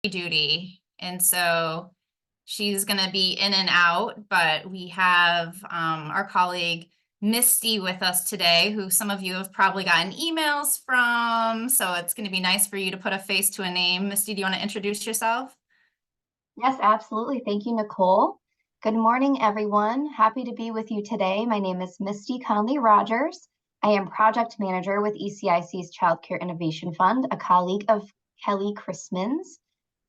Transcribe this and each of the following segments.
duty. And so she's going to be in and out, but we have our colleague Misty with us today, who some of you have probably gotten emails from. So it's going to be nice for you to put a face to a name. Misty, do you want to introduce yourself? Yes, absolutely. Thank you, Nicole. Good morning, everyone. Happy to be with you today. My name is Misty Conley Rogers. I am project manager with ECIC's Child Care Innovation Fund, a colleague of Kelly Chrisman's.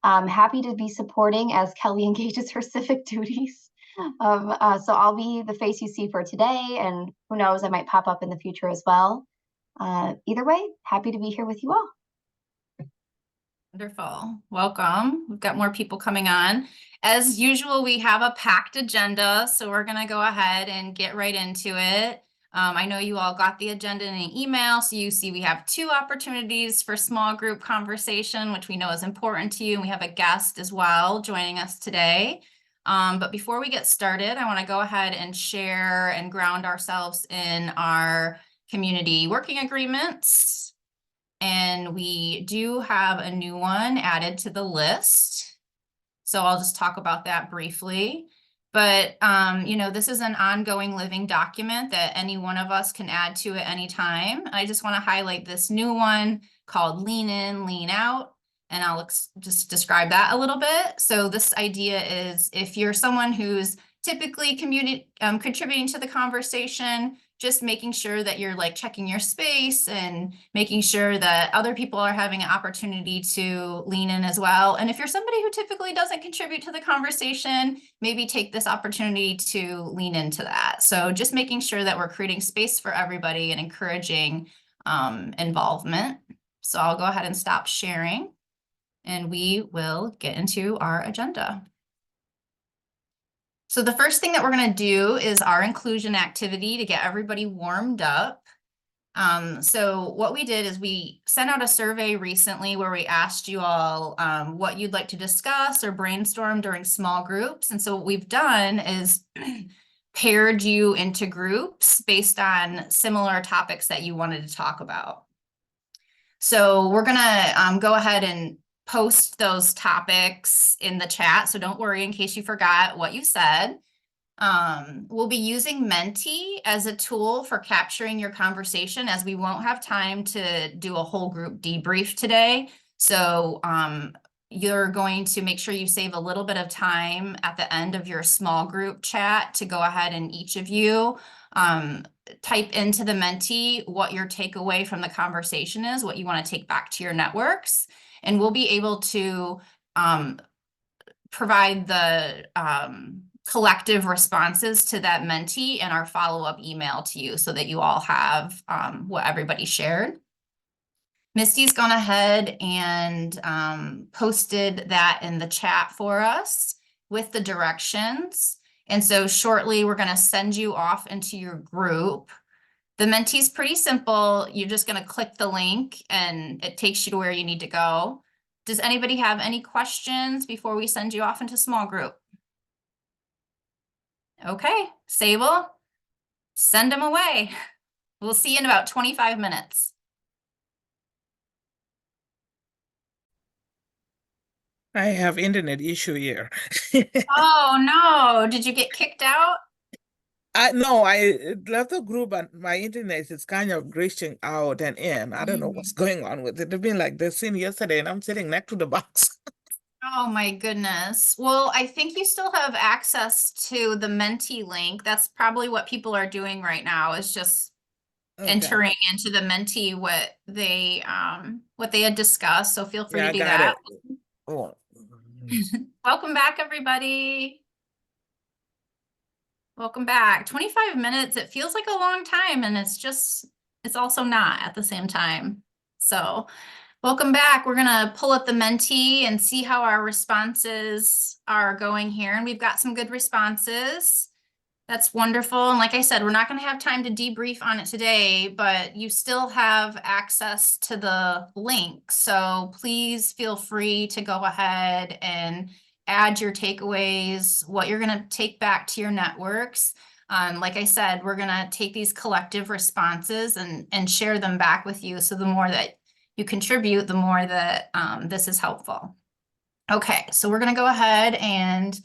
I'm happy to be supporting as Kelly engages her civic duties. So I'll be the face you see for today, and who knows, I might pop up in the future as well. Either way, happy to be here with you all. Wonderful. Welcome. We've got more people coming on. As usual, we have a packed agenda, so we're going to go ahead and get right into it. I know you all got the agenda in an email, so you see we have 2 opportunities for small group conversation, which we know is important to you, and we have a guest as well joining us today. But before we get started, I want to go ahead and share and ground ourselves in our community working agreements. And we do have a new one added to the list. So I'll just talk about that briefly. But, this is an ongoing living document that any one of us can add to at any time. I just want to highlight this new one called Lean In, Lean Out. And I'll just describe that a little bit. So this idea is if you're someone who's typically contributing to the conversation, just making sure that you're like checking your space and making sure that other people are having an opportunity to lean in as well. And if you're somebody who typically doesn't contribute to the conversation, maybe take this opportunity to lean into that. So just making sure that we're creating space for everybody and encouraging involvement. So I'll go ahead and stop sharing and we will get into our agenda. So the first thing that we're going to do is our inclusion activity to get everybody warmed up. So what we did is we sent out a survey recently where we asked you all what you'd like to discuss or brainstorm during small groups. And so what we've done is paired you into groups based on similar topics that you wanted to talk about. So we're going to go ahead and post those topics in the chat. So don't worry in case you forgot what you said. We'll be using Menti as a tool for capturing your conversation, as we won't have time to do a whole group debrief today. So you're going to make sure you save a little bit of time at the end of your small group chat to go ahead and each of you type into the Menti what your takeaway from the conversation is, what you want to take back to your networks. And we'll be able to provide the collective responses to that Menti in our follow-up email to you so that you all have what everybody shared. Misty's gone ahead and posted that in the chat for us with the directions. And so shortly, we're going to send you off into your group. The Menti's pretty simple. You're just going to click the link and it takes you to where you need to go. Does anybody have any questions before we send you off into small group? Okay, Sable, send them away. We'll see you in about 25 minutes. I have internet issue here. Oh no, did you get kicked out? No, I left the group and my internet is kind of glitching out and in. I don't know what's going on with it. It's been like this since yesterday and I'm sitting next to the box. Oh my goodness. Well, I think you still have access to the Menti link. That's probably what people are doing right now, is just entering into the Menti what they had discussed. So feel free Yeah, to I do got that. it. Oh. Welcome back, everybody. Welcome back. 25 minutes, it feels like a long time, and it's also not at the same time. So welcome back. We're gonna pull up the Menti and see how our responses are going here. And we've got some good responses. That's wonderful. And like I said, we're not gonna have time to debrief on it today, but you still have access to the link. So please feel free to go ahead and add your takeaways, what you're going to take back to your networks. Like I said, we're going to take these collective responses and share them back with you. So the more that you contribute, the more that this is helpful. Okay, so we're going to go ahead and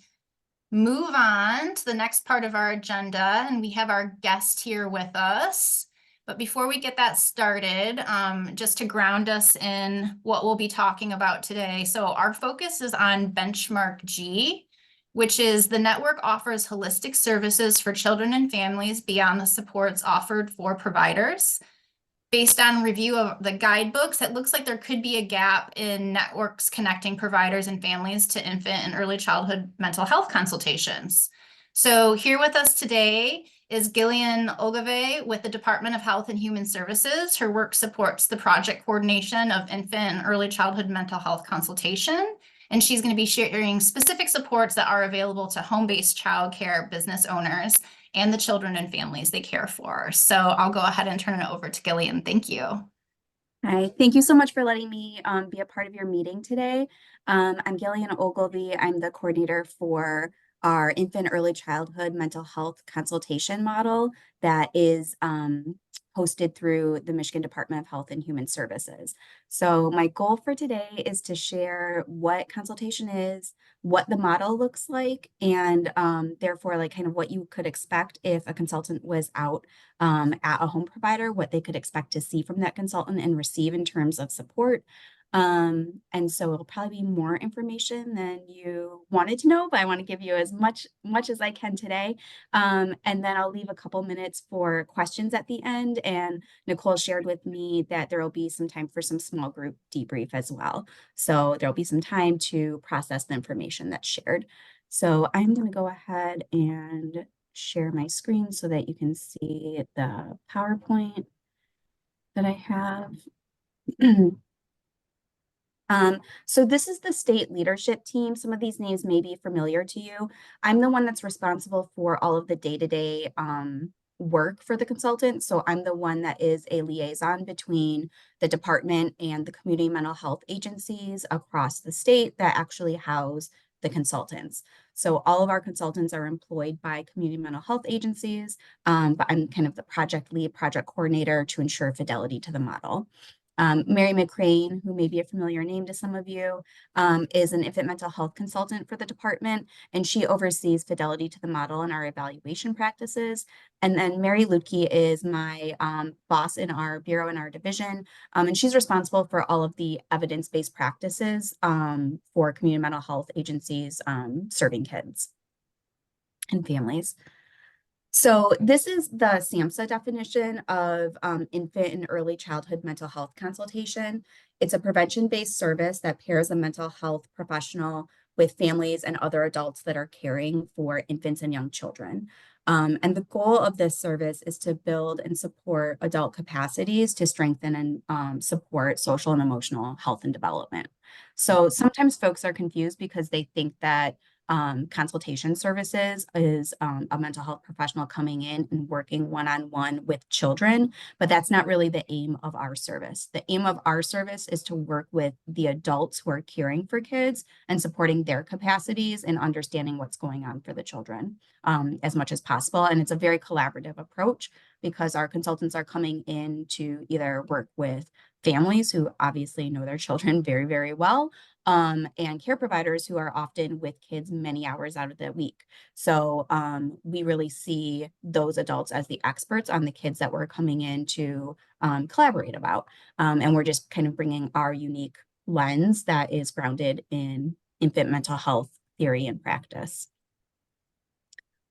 move on to the next part of our agenda, and we have our guest here with us. But before we get that started, just to ground us in what we'll be talking about today. So our focus is on Benchmark G, which is the network offers holistic services for children and families beyond the supports offered for providers. Based on review of the guidebooks, it looks like there could be a gap in networks connecting providers and families to infant and early childhood mental health consultations. So here with us today is Gillian Ogave with the Department of Health and Human Services. Her work supports the project coordination of infant and early childhood mental health consultation. And she's going to be sharing specific supports that are available to home-based childcare business owners and the children and families they care for. So I'll go ahead and turn it over to Gillian. Thank you. Hi, thank you so much for letting me be a part of your meeting today. I'm Gillian Ogilvie. I'm the coordinator for our infant early childhood mental health consultation model that is hosted through the Michigan Department of Health and Human Services. So my goal for today is to share what consultation is, what the model looks like, and therefore like kind of what you could expect if a consultant was out at a home provider, what they could expect to see from that consultant and receive in terms of support. And so it'll probably be more information than you wanted to know, but I want to give you as much as I can today. And then I'll leave a couple minutes for questions at the end. And Nicole shared with me that there will be some time for some small group debrief as well. So there'll be some time to process the information that's shared. So I'm going to go ahead and share my screen so that you can see the PowerPoint that I have. So this is the state leadership team. Some of these names may be familiar to you. I'm the one that's responsible for all of the day-to-day work for the consultant. So I'm the one that is a liaison between the department and the community mental health agencies across the state that actually house the consultants. So all of our consultants are employed by community mental health agencies, but I'm kind of the project lead, project coordinator to ensure fidelity to the model. Mary McCrane, who may be a familiar name to some of you, is an infant mental health consultant for the department, and she oversees fidelity to the model and our evaluation practices. And then Mary Lutke is my boss in our bureau in our division, and she's responsible for all of the evidence-based practices for community mental health agencies serving kids and families. So this is the SAMHSA definition of infant and early childhood mental health consultation. It's a prevention-based service that pairs a mental health professional with families and other adults that are caring for infants and young children. And the goal of this service is to build and support adult capacities to strengthen and support social and emotional health and development. So sometimes folks are confused because they think that consultation services is a mental health professional coming in and working one-on-one with children, but that's not really the aim of our service. The aim of our service is to work with the adults who are caring for kids and supporting their capacities and understanding what's going on for the children as much as possible. And it's a very collaborative approach because our consultants are coming in to either work with families who obviously know their children very, very well, and care providers who are often with kids many hours out of the week. So we really see those adults as the experts on the kids that we're coming in to collaborate about. And we're just kind of bringing our unique lens that is grounded in infant mental health theory and practice.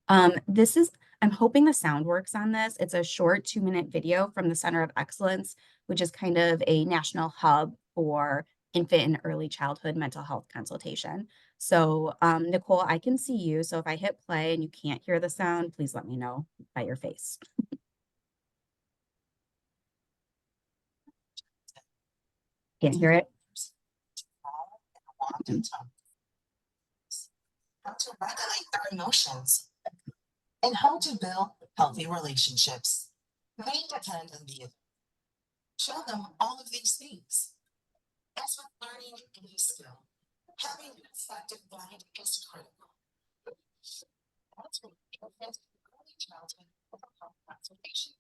I'm hoping the sound works on this. It's a short 2-minute video from the Center of Excellence, which is kind of a national hub for infant and early childhood mental health consultation. So Nicole, I can see you. So if I hit play and you can't hear the sound, please let me know by your face. Can't hear it? How to regulate their emotions and how to build healthy relationships. They depend on you. Show them all of these things. As with learning a new skill, having an effective guide is critical. That's what infant early childhood mental health consultation.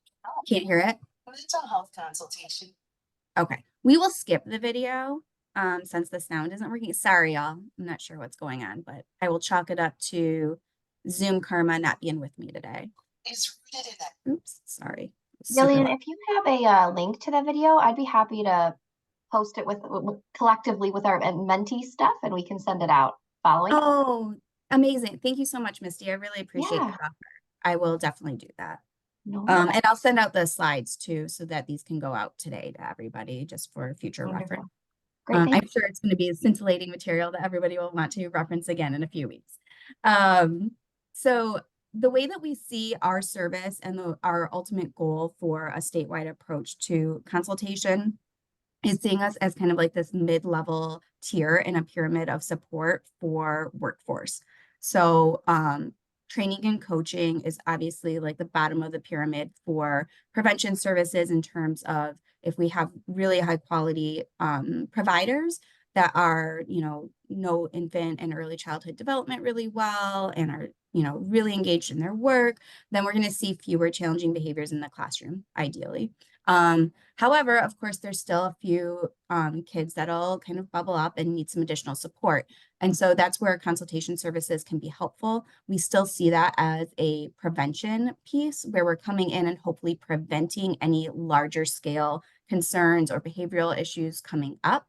Can't hear it? Mental health consultation. Okay, we will skip the video since the sound isn't working. Sorry, y'all. I'm not sure what's going on, but I will chalk it up to Zoom karma not being with me today. Is rooted in that. Oops, sorry. Super Jillian, loud. if you have a link to the video, I'd be happy to post it with collectively with our mentee stuff, and we can send it out following. Oh, amazing. Thank you so much, Misty. I really appreciate Yeah. that offer. I will definitely do that. No, And I'll send out the slides too, so that these can go out today to everybody just for future wonderful. reference. Great, I'm thanks. sure it's going to be scintillating material that everybody will want to reference again in a few weeks. So the way that we see our service and our ultimate goal for a statewide approach to consultation is seeing us as kind of like this mid-level tier in a pyramid of support for workforce. So training and coaching is obviously like the bottom of the pyramid for prevention services in terms of if we have really high quality providers that are, know infant and early childhood development really well and are, really engaged in their work, then we're going to see fewer challenging behaviors in the classroom, ideally. However, of course, there's still a few kids that'll kind of bubble up and need some additional support. And so that's where consultation services can be helpful. We still see that as a prevention piece where we're coming in and hopefully preventing any larger scale concerns or behavioral issues coming up.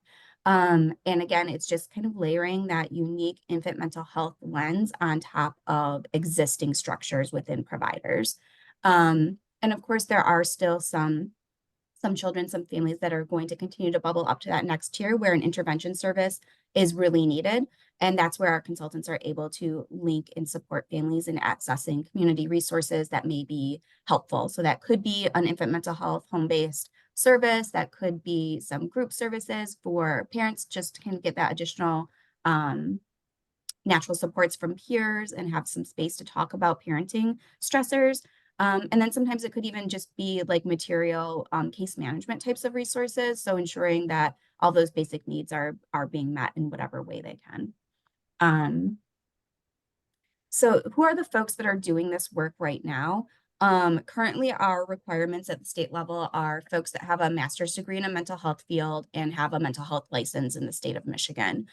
And again, it's just kind of layering that unique infant mental health lens on top of existing structures within providers. And of course, there are still some children, some families that are going to continue to bubble up to that next tier where an intervention service is really needed. And that's where our consultants are able to link and support families in accessing community resources that may be helpful. So that could be an infant mental health home-based service, that could be some group services for parents just to kind of get that additional natural supports from peers and have some space to talk about parenting stressors. And then sometimes it could even just be like material case management types of resources. So ensuring that all those basic needs are being met in whatever way they can. So who are the folks that are doing this work right now? Currently, our requirements at the state level are folks that have a master's degree in a mental health field and have a mental health license in the state of Michigan.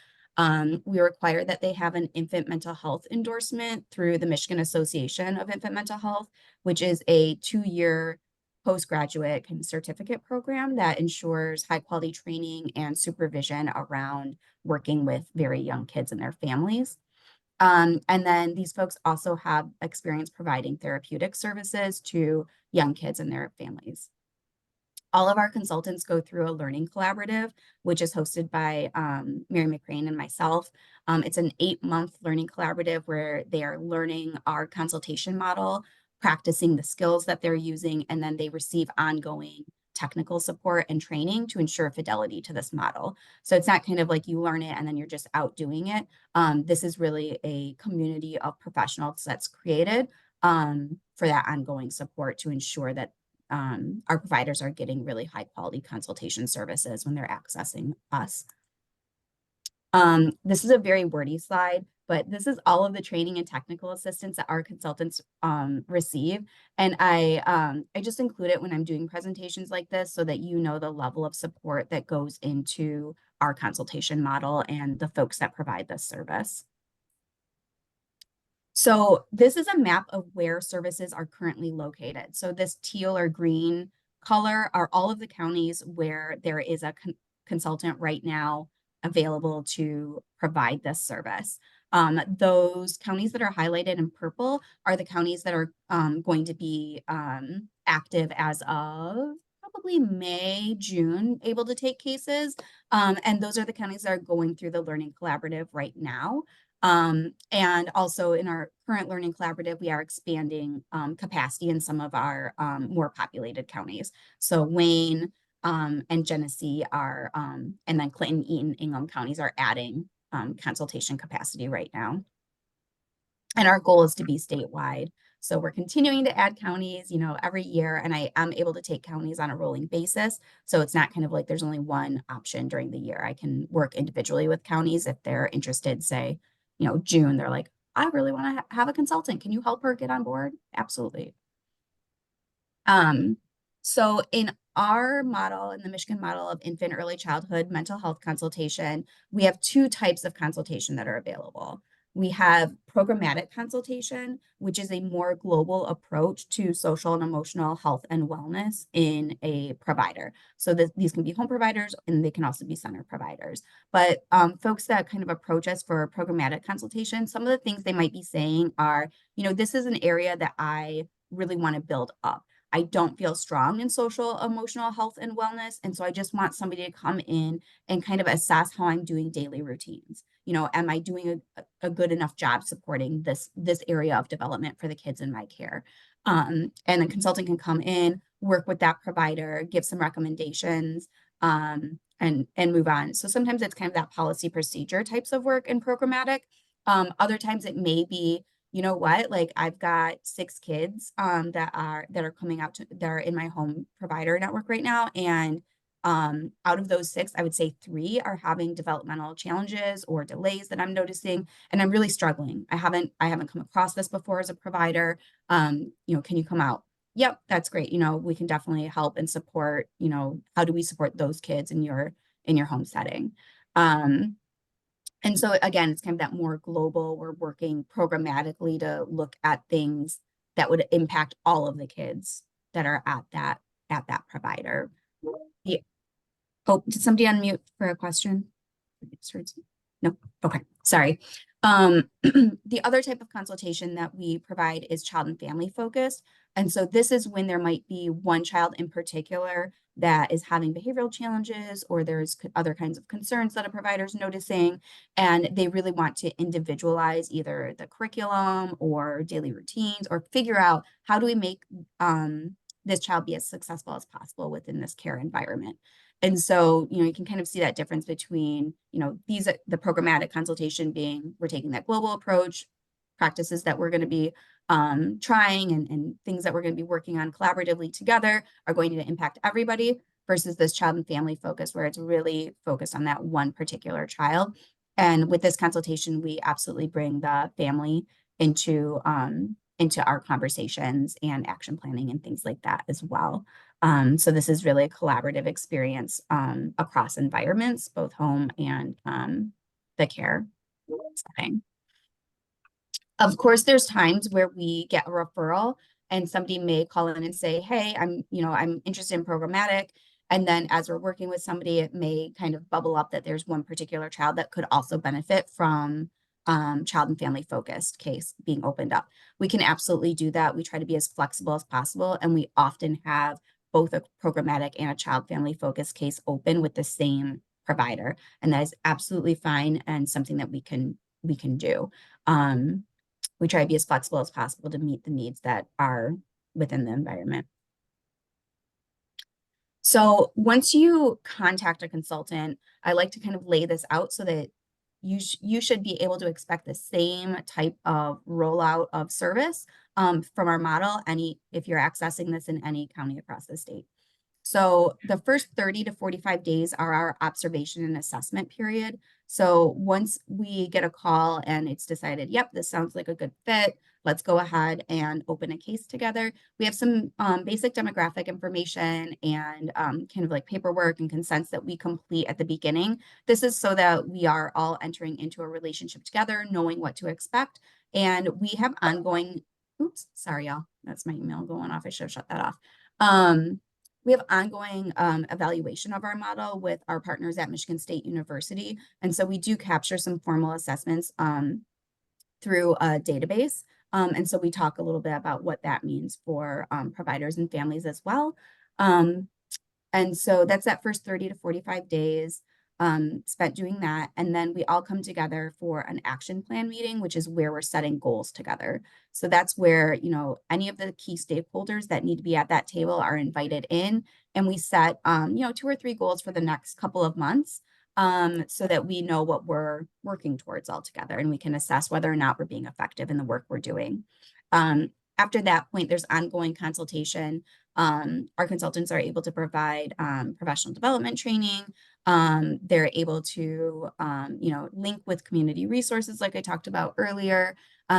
We require that they have an infant mental health endorsement through the Michigan Association of Infant Mental Health, which is a 2-year postgraduate kind of certificate program that ensures high quality training and supervision around working with very young kids and their families. And then these folks also have experience providing therapeutic services to young kids and their families. All of our consultants go through a learning collaborative, which is hosted by Mary McCrane and myself. It's an 8-month learning collaborative where they are learning our consultation model, practicing the skills that they're using, and then they receive ongoing technical support and training to ensure fidelity to this model. So it's not kind of like you learn it and then you're just out doing it. This is really a community of professionals that's created for that ongoing support to ensure that our providers are getting really high quality consultation services when they're accessing us. This is a very wordy slide, but this is all of the training and technical assistance that our consultants receive. And I just include it when I'm doing presentations like this so that you know the level of support that goes into our consultation model and the folks that provide this service. So this is a map of where services are currently located. So this teal or green color are all of the counties where there is a consultant right now available to provide this service. Those counties that are highlighted in purple are the counties that are going to be active as of probably May, June, able to take cases. And those are the counties that are going through the Learning Collaborative right now. And also in our current learning collaborative, we are expanding capacity in some of our more populated counties. So Wayne and Genesee are, and then Clinton, Eaton, Ingham counties are adding consultation capacity right now. And our goal is to be statewide. So we're continuing to add counties, every year, and I am able to take counties on a rolling basis. So it's not kind of like there's only one option during the year. I can work individually with counties if they're interested, say, June, they're like, I really want to have a consultant. Can you help her get on board? Absolutely. So in our model, in the Michigan model of infant early childhood mental health consultation, we have two types of consultation that are available. We have programmatic consultation, which is a more global approach to social and emotional health and wellness in a provider. So these can be home providers and they can also be center providers. But folks that kind of approach us for programmatic consultation, some of the things they might be saying are, this is an area that I really want to build up. I don't feel strong in social, emotional health and wellness. And so I just want somebody to come in and kind of assess how I'm doing daily routines. Am I doing a good enough job supporting this area of development for the kids in my care? And the consultant can come in, work with that provider, give some recommendations, and move on. So sometimes it's kind of that policy procedure types of work in programmatic. Other times it may be, like I've got 6 kids that are coming out that are in my home provider network right now. And out of those 6, I would say 3 are having developmental challenges or delays that I'm noticing, and I'm really struggling. I haven't come across this before as a provider. Can you come out? Yep, that's great. We can definitely help and support. How do we support those kids in your home setting? And so again, it's kind of that more global, we're working programmatically to look at things that would impact all of the kids that are at that provider. Yeah. Oh, did somebody unmute for a question? No, okay, sorry. The other type of consultation that we provide is child and family focused. And so this is when there might be one child in particular that is having behavioral challenges, or there's other kinds of concerns that a provider is noticing, and they really want to individualize either the curriculum or daily routines, or figure out how do we make this child be as successful as possible within this care environment. And so, you can kind of see that difference between, the programmatic consultation being, we're taking that global approach, practices that we're going to be trying and things that we're going to be working on collaboratively together are going to impact everybody, versus this child and family focus where it's really focused on that one particular child. And with this consultation, we absolutely bring the family into our conversations and action planning and things like that as well. So this is really a collaborative experience across environments, both home and the care setting. Of course, there's times where we get a referral and somebody may call in and say, hey, I'm interested in programmatic. And then as we're working with somebody, it may kind of bubble up that there's one particular child that could also benefit from child and family focused case being opened up. We can absolutely do that. We try to be as flexible as possible. And we often have both a programmatic and a child family focused case open with the same provider. And that is absolutely fine and something that we can do. We try to be as flexible as possible to meet the needs that are within the environment. So once you contact a consultant, I like to kind of lay this out so that you should be able to expect the same type of rollout of service from our model if you're accessing this in any county across the state. So the first 30 to 45 days are our observation and assessment period. So once we get a call and it's decided, yep, this sounds like a good fit, let's go ahead and open a case together. We have some basic demographic information and kind of like paperwork and consents that we complete at the beginning. This is so that we are all entering into a relationship together, knowing what to expect. And we have ongoing, oops, sorry, y'all, that's my email going off. I should have shut that off. We have ongoing evaluation of our model with our partners at Michigan State University. And so we do capture some formal assessments through a database. And so we talk a little bit about what that means for providers and families as well. And so that's that first 30 to 45 days spent doing that. And then we all come together for an action plan meeting, which is where we're setting goals together. So that's where, any of the key stakeholders that need to be at that table are invited in. And we set, 2 or 3 goals for the next couple of months so that we know what we're working towards all together and we can assess whether or not we're being effective in the work we're doing. After that point, there's ongoing consultation. Our consultants are able to provide professional development training. They're able to, link with community resources like I talked about earlier.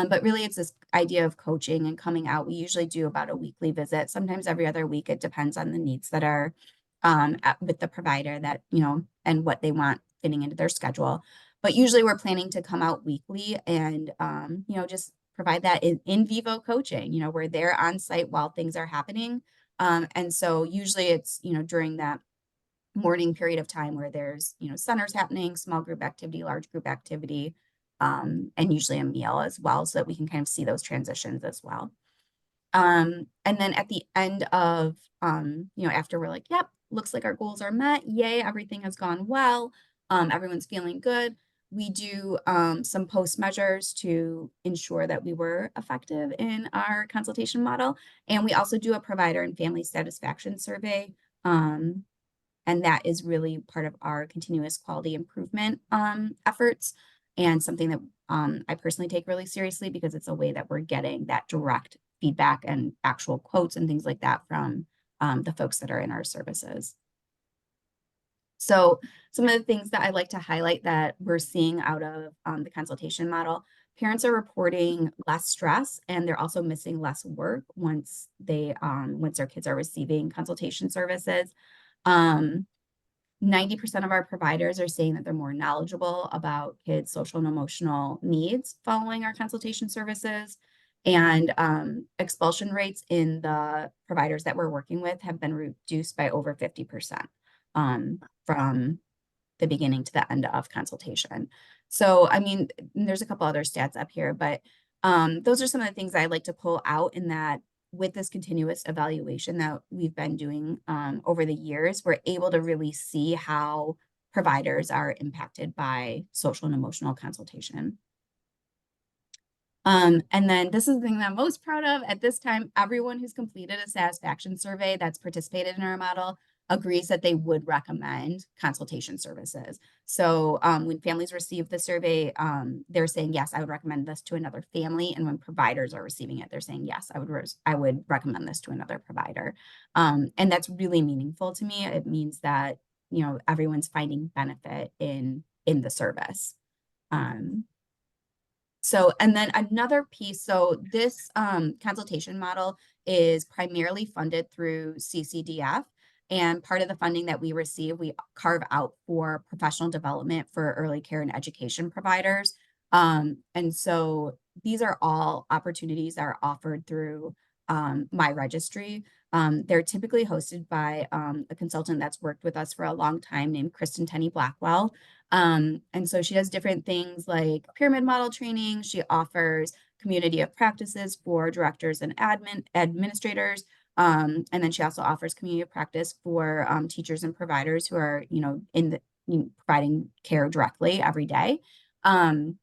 But really it's this idea of coaching and coming out. We usually do about a weekly visit, sometimes every other week. It depends on the needs that are with the provider that, and what they want fitting into their schedule. But usually we're planning to come out weekly and, just provide that in vivo coaching. We're there on site while things are happening. And so usually it's, during that morning period of time where there's, centers happening, small group activity, large group activity, and usually a meal as well, so that we can kind of see those transitions as well. And then at the end of, after we're like, yep, looks like our goals are met. Yay, everything has gone well. Everyone's feeling good. We do some post measures to ensure that we were effective in our consultation model. And we also do a provider and family satisfaction survey. And that is really part of our continuous quality improvement efforts, and something that I personally take really seriously, because it's a way that we're getting that direct feedback and actual quotes and things like that from the folks that are in our services. So some of the things that I like to highlight that we're seeing out of the consultation model: parents are reporting less stress, and they're also missing less work once their kids are receiving consultation services. 90% of our providers are saying that they're more knowledgeable about kids' social and emotional needs following our consultation services. And expulsion rates in the providers that we're working with have been reduced by over 50% from the beginning to the end of consultation. So, I mean, there's a couple other stats up here, but those are some of the things I like to pull out, in that with this continuous evaluation that we've been doing over the years, we're able to really see how providers are impacted by social and emotional consultation. And then this is the thing that I'm most proud of. At this time, everyone who's completed a satisfaction survey that's participated in our model agrees that they would recommend consultation services. So when families receive the survey, they're saying, yes, I would recommend this to another family. And when providers are receiving it, they're saying, yes, I would recommend this to another provider. And that's really meaningful to me. It means that, everyone's finding benefit in the service. So, and then another piece, so this consultation model is primarily funded through CCDF, and part of the funding that we receive, we carve out for professional development for early care and education providers. And so these are all opportunities that are offered through my registry. They're typically hosted by a consultant that's worked with us for a long time named Kristen Tenney Blackwell. And so she does different things like pyramid model training. She offers community of practices for directors and administrators. And then she also offers community of practice for teachers and providers who are, providing care directly every day. And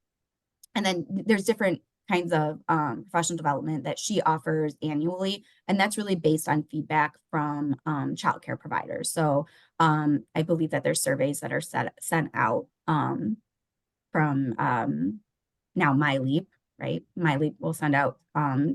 then there's different kinds of professional development that she offers annually, and that's really based on feedback from childcare providers. So I believe that there's surveys that are sent out from now MyLeap, right? MyLeap will send out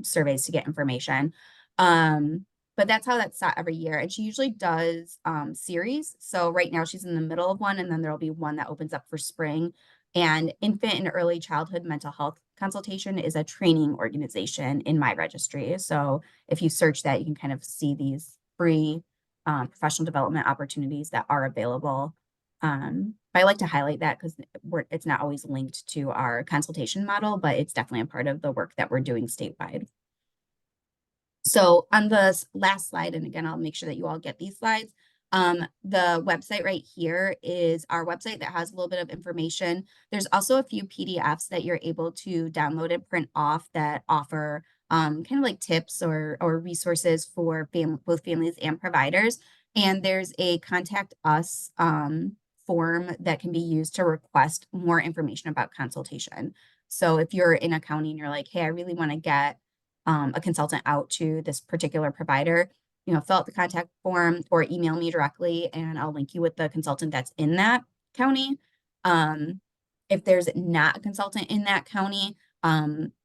surveys to get information. But that's how that's set every year. And she usually does series. So right now she's in the middle of one, and then there'll be one that opens up for spring. And infant and early childhood mental health consultation is a training organization in my registry. So if you search that, you can kind of see these free professional development opportunities that are available. But I like to highlight that because it's not always linked to our consultation model, but it's definitely a part of the work that we're doing statewide. So on the last slide, and again, I'll make sure that you all get these slides. The website right here is our website that has a little bit of information. There's also a few PDFs that you're able to download and print off that offer kind of like tips or resources for both families and providers. And there's a contact us form that can be used to request more information about consultation. So if you're in a county and you're like, hey, I really want to get a consultant out to this particular provider, fill out the contact form or email me directly, and I'll link you with the consultant that's in that county. If there's not a consultant in that county,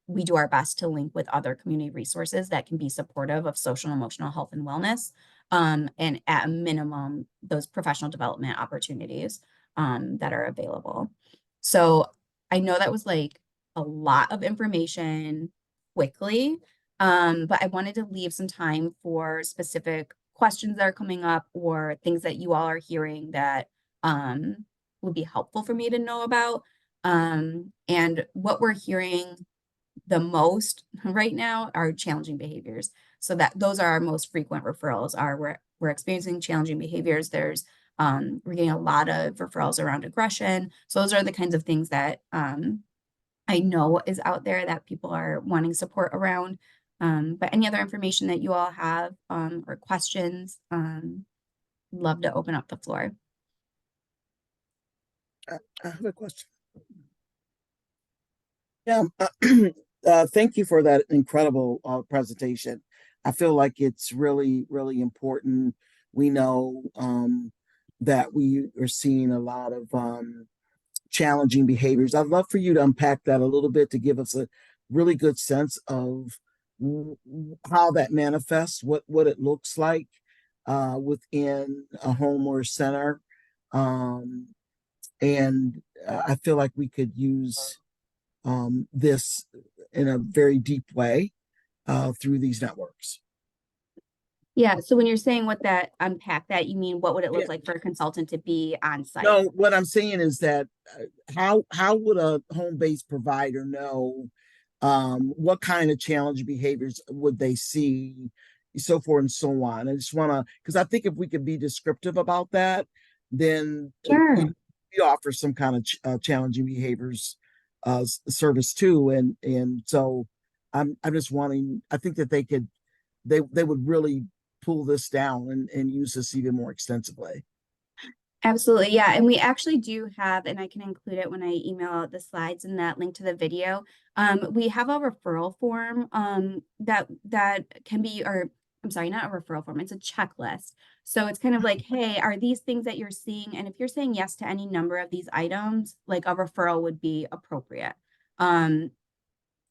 we do our best to link with other community resources that can be supportive of social and emotional health and wellness. And at a minimum, those professional development opportunities that are available. So I know that was like a lot of information quickly. But I wanted to leave some time for specific questions that are coming up or things that you all are hearing that would be helpful for me to know about. And what we're hearing the most right now are challenging behaviors. So that those are our most frequent referrals are we're experiencing challenging behaviors. We're getting a lot of referrals around aggression. So those are the kinds of things that I know is out there that people are wanting support around. But any other information that you all have or questions, love to open up the floor. I have a question. Yeah, thank you for that incredible presentation. I feel like it's really, really important. We know that we are seeing a lot of challenging behaviors. I'd love for you to unpack that a little bit to give us a really good sense of how that manifests, what it looks like within a home or a center. And I feel like we could use this in a very deep way through these networks. Yeah, so when you're saying what that unpack that, you mean what would it look Yeah. like for a consultant to be on site? No, what I'm saying is that how would a home-based provider know what kind of challenge behaviors would they see, so forth and so on. I just want to, because I think if we could be descriptive about that, then Sure. we offer some kind of challenging behaviors service too, and so I'm just wanting. I think that they would really pull this down and use this even more extensively. Absolutely, yeah. And we actually do have, and I can include it when I email out the slides and that link to the video. We have a referral form that can be, or I'm sorry, not a referral form, it's a checklist. So it's kind of like, hey, are these things that you're seeing? And if you're saying yes to any number of these items, like a referral would be appropriate.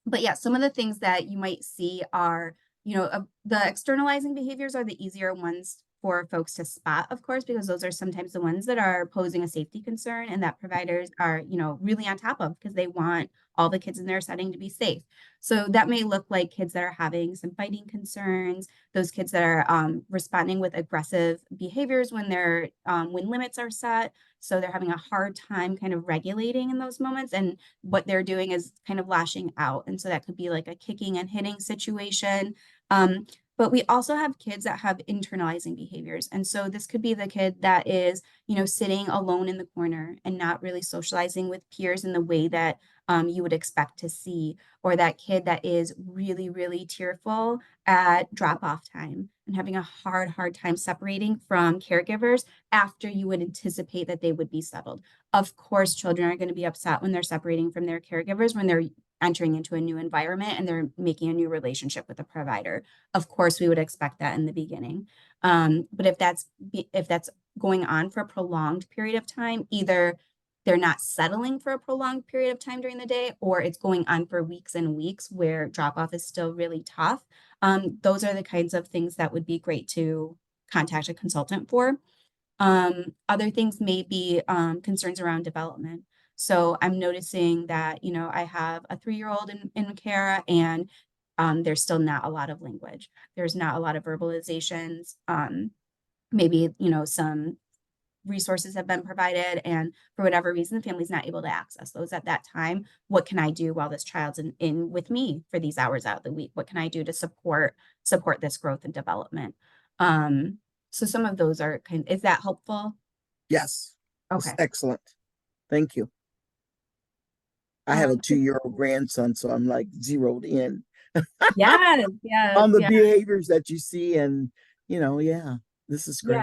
But yeah, some of the things that you might see are, the externalizing behaviors are the easier ones for folks to spot, of course, because those are sometimes the ones that are posing a safety concern and that providers are, really on top of because they want all the kids in their setting to be safe. So that may look like kids that are having some fighting concerns, those kids that are responding with aggressive behaviors when when limits are set. So they're having a hard time kind of regulating in those moments. And what they're doing is kind of lashing out. And so that could be like a kicking and hitting situation. But we also have kids that have internalizing behaviors. And so this could be the kid that is, sitting alone in the corner and not really socializing with peers in the way that you would expect to see, or that kid that is really, really tearful at drop-off time and having a hard time separating from caregivers after you would anticipate that they would be settled. Of course, children are going to be upset when they're separating from their caregivers, when they're entering into a new environment and they're making a new relationship with a provider. Of course, we would expect that in the beginning. But if that's going on for a prolonged period of time, either they're not settling for a prolonged period of time during the day, or it's going on for weeks and weeks where drop off is still really tough. Those are the kinds of things that would be great to contact a consultant for. Other things may be concerns around development. So I'm noticing that, I have a 3-year-old in care and there's still not a lot of language. There's not a lot of verbalizations. Maybe, some resources have been provided and for whatever reason the family's not able to access those at that time. What can I do while this child's in with me for these hours out of the week? What can I do to support this growth and development? So some of those are is that helpful? Yes. Okay. Excellent. Thank you. I have a Um, 2-year-old grandson, so I'm like zeroed in yes, on the yeah. behaviors that you see, and yeah, this is great.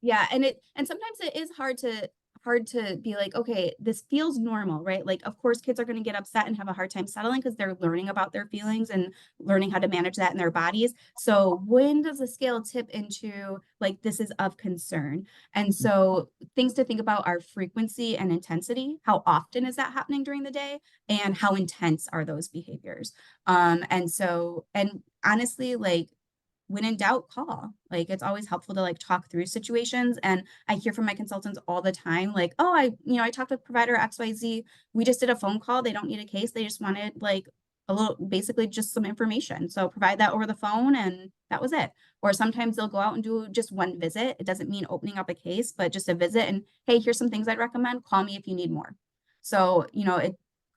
Yeah. And sometimes it is hard to be like, okay, this feels normal, right? Like, of course, kids are going to get upset and have a hard time settling because they're learning about their feelings and learning how to manage that in their bodies. So when does the scale tip into like, this is of concern? And so things to think about are frequency and intensity. How often is that happening during the day? And how intense are those behaviors? And honestly, like, when in doubt, call. Like, it's always helpful to like talk through situations. And I hear from my consultants all the time, like, oh, I talked with provider XYZ. We just did a phone call. They don't need a case. They just wanted like a little, basically just some information. So provide that over the phone and that was it. Or sometimes they'll go out and do just one visit. It doesn't mean opening up a case, but just a visit and, hey, here's some things I'd recommend. Call me if you need more. So,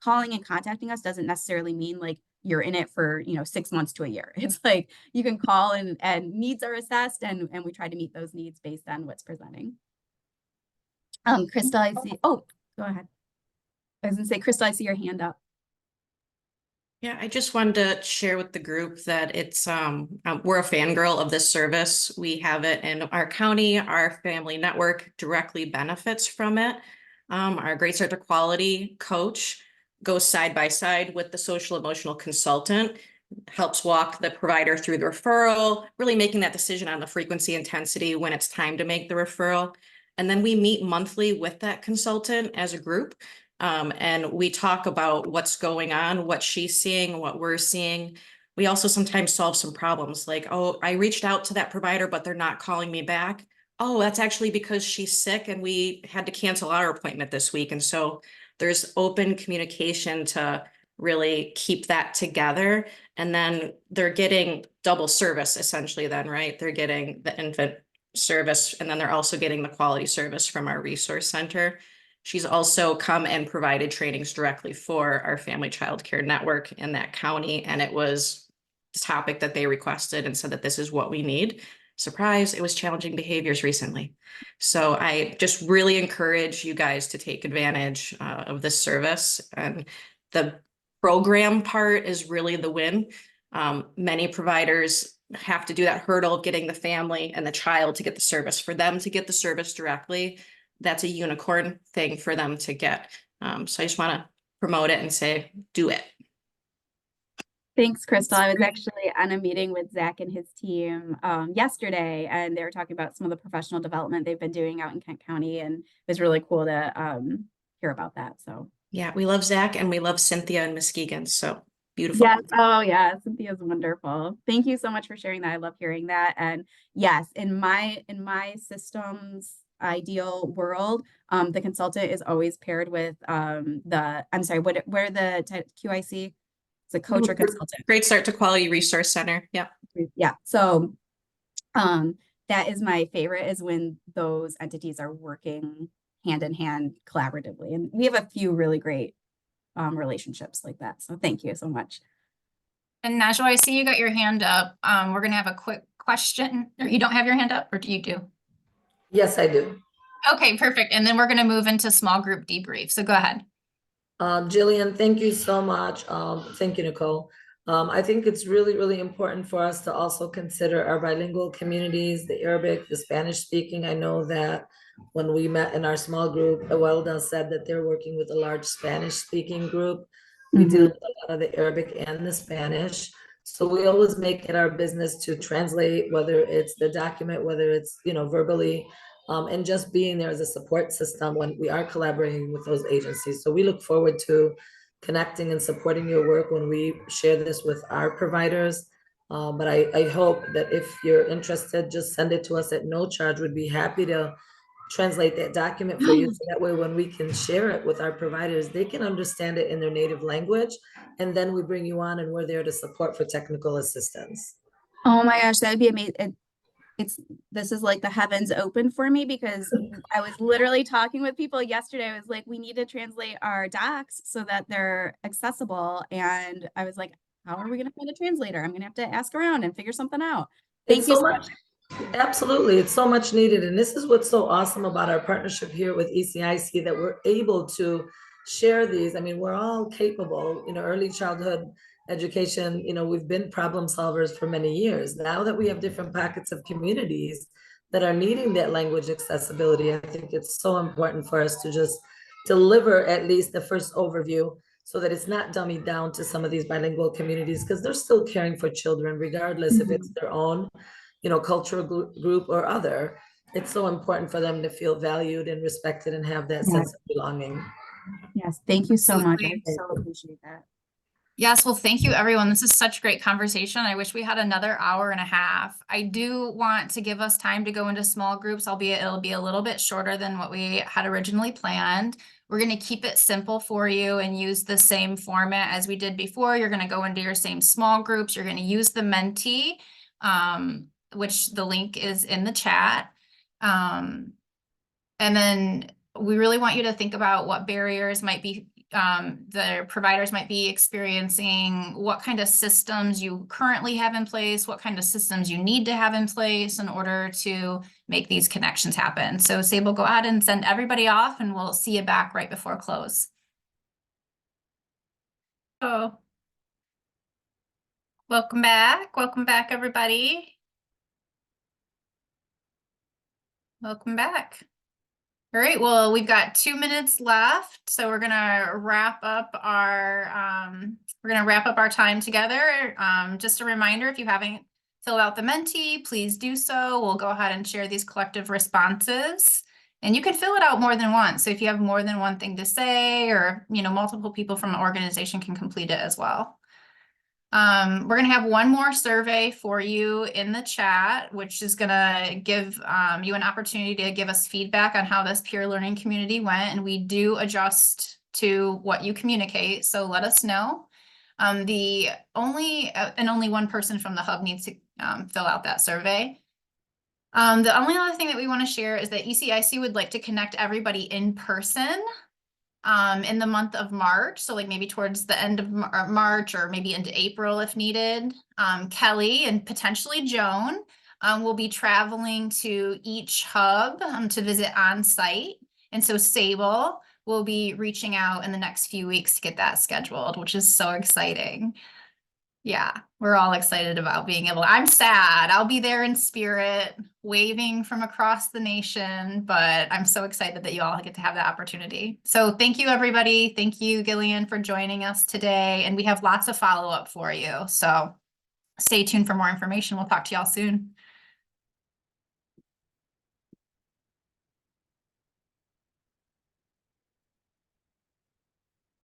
calling and contacting us doesn't necessarily mean like you're in it for, 6 months to a year. It's like you can call and needs are assessed and we try to meet those needs based on what's presenting. Crystal, I see. Oh, go ahead. I was gonna say, Crystal, I see your hand up. Yeah, I just wanted to share with the group that it's we're a fangirl of this service. We have it in our county. Our family network directly benefits from it. Our Great Start to Quality coach goes side by side with the social emotional consultant, helps walk the provider through the referral, really making that decision on the frequency intensity when it's time to make the referral. And then we meet monthly with that consultant as a group. And we talk about what's going on, what she's seeing, what we're seeing. We also sometimes solve some problems like, oh, I reached out to that provider, but they're not calling me back. Oh, that's actually because she's sick and we had to cancel our appointment this week. And so there's open communication to really keep that together. And then they're getting double service essentially then, right? They're getting the infant service and then they're also getting the quality service from our resource center. She's also come and provided trainings directly for our family child care network in that county. And it was the topic that they requested and said that this is what we need. Surprise, it was challenging behaviors recently. So I just really encourage you guys to take advantage of this service. And the program part is really the win. Many providers have to do that hurdle of getting the family and the child to get the service. For them to get the service directly, that's a unicorn thing for them to get. So I just want to promote it and say, do it. Thanks, Crystal. I was actually on a meeting with Zach and his team yesterday, and they were talking about some of the professional development they've been doing out in Kent County, and it was really cool to hear about that. So yeah, we love Zach and we love Cynthia and Muskegon. So beautiful. yes. Oh yeah, Cynthia's wonderful. Thank you so much for sharing that. I love hearing that. And yes, in my systems ideal world, the consultant is always paired with I'm sorry, where the QIC? It's a coach or consultant. Great Start to Quality Resource Center. Yeah. Yeah. So that is my favorite, is when those entities are working hand in hand collaboratively. And we have a few really great relationships like that. So thank you so much. And Najwa, I see you got your hand up. We're going to have a quick question. Or you don't have your hand up, or do you do? Yes, I do. Okay, perfect. And then we're going to move into small group debrief. So go ahead. Jillian, thank you so much. Thank you, Nicole. I think it's really, really important for us to also consider our bilingual communities, the Arabic, the Spanish speaking. I know that when we met in our small group, Awelda said that they're working with a large Spanish speaking group. We deal with a lot of the Arabic and the Spanish. So we always make it our business to translate, whether it's the document, whether it's, verbally, and just being there as a support system when we are collaborating with those agencies. So we look forward to connecting and supporting your work when we share this with our providers. But I hope that if you're interested, just send it to us at no charge. We'd be happy to translate that document for you. So that way, when we can share it with our providers, they can understand it in their native language. And then we bring you on and we're there to support for technical assistance. Oh my gosh, that would be amazing. This is like the heavens open for me, because I was literally talking with people yesterday. I was like, we need to translate our docs so that they're accessible. And I was like, how are we going to find a translator? I'm going to have to ask around and figure something out. Thank you so much. Absolutely. It's so much needed. And this is what's so awesome about our partnership here with ECIC, that we're able to share these. I mean, we're all capable, early childhood education, we've been problem solvers for many years. Now that we have different pockets of communities that are needing that language accessibility, I think it's so important for us to just deliver at least the first overview, so that it's not dummied down to some of these bilingual communities, because they're still caring for children, regardless if it's their own cultural group or other. It's so important for them to feel valued and respected and have that sense of belonging. Yes, thank you so much. I Absolutely. so appreciate that. Yes, well, thank you, everyone. This is such great conversation. I wish we had another hour and a half. I do want to give us time to go into small groups, albeit it'll be a little bit shorter than what we had originally planned. We're going to keep it simple for you and use the same format as we did before. You're going to go into your same small groups. You're going to use the Menti, which the link is in the chat. And then we really want you to think about what barriers might be the providers might be experiencing, what kind of systems you currently have in place, what kind of systems you need to have in place in order to make these connections happen. So Sable, go ahead and send everybody off and we'll see you back right before close. Oh, welcome back. Welcome back, everybody. Welcome back. All right, well, we've got 2 minutes left, so we're gonna wrap up our time together. Just a reminder, if you haven't filled out the Menti, please do so. We'll go ahead and share these collective responses. And you can fill it out more than once. So if you have more than one thing to say, or multiple people from an organization can complete it as well. We're gonna have one more survey for you in the chat, which is gonna give you an opportunity to give us feedback on how this peer learning community went, and we do adjust to what you communicate, so let us know. Only one person from the hub needs to fill out that survey. The only other thing that we want to share is that ECIC would like to connect everybody in person in the month of March. So like maybe towards the end of March or maybe into April if needed. Kelly and potentially Joan will be traveling to each hub to visit on site. And so Sable will be reaching out in the next few weeks to get that scheduled, which is so exciting. Yeah, we're all excited about being able. I'm sad. I'll be there in spirit, waving from across the nation, but I'm so excited that you all get to have that opportunity. So thank you, everybody. Thank you, Gillian, for joining us today. And we have lots of follow-up for you. So stay tuned for more information. We'll talk to y'all soon.